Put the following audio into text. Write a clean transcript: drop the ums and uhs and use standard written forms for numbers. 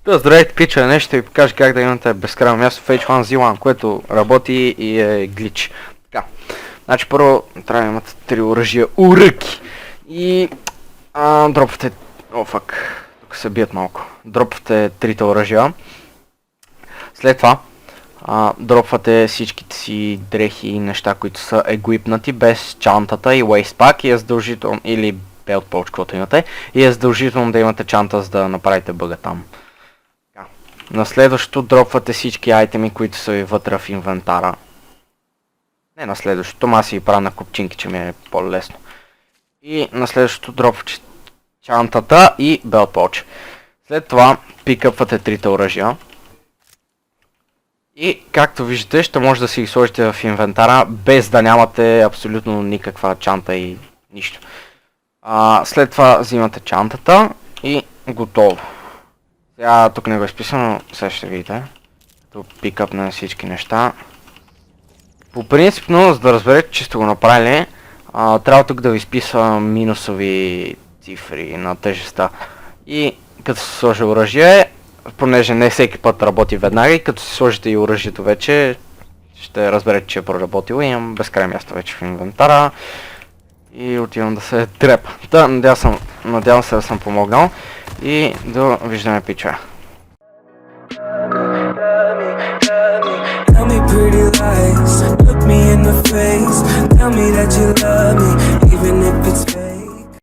Здравейте, пича, нещо ще ви покажа как да имате безкрайно място в H1Z1, което работи и е глич. Така, значи първо трябва да имате 3 оръжия, уръки и дропвате, тук се бият малко, дропвате 3 оръжия. След това дропвате всичките си дрехи и неща, които са егуипнати без чантата и вейстпак и е задължително, или белт pouch, каквото имате, и е задължително да имате чанта, за да направите бъга там. На следващото дропвате всички айтеми, които са ви вътре в инвентара. Не на следващото, аз си ги правя на купчинки, че ми е по-лесно. И на следващото дропвате чантата и белт pouch. След това пикъпвате трите оръжия. И както виждате, ще може да си ги сложите в инвентара, без да нямате абсолютно никаква чанта и нищо. След това взимате чантата и готово. Сега тук не го е изписано, сега ще видите. Тук пикъп на всички неща. По принципно, за да разберете, че сте го направили, трябва тук да ви изписва минусови цифри на тежестта. И като се сложи оръжие, понеже не всеки път работи веднага, и като си сложите и оръжието вече, ще разберете, че е проработило. Имам безкрай място вече в инвентара. И отивам да се трепа. Надявам се да съм помогнал. И до виждане, пича. Tell me pretty lies, look me in the face, tell me that you love me, even if it's fake.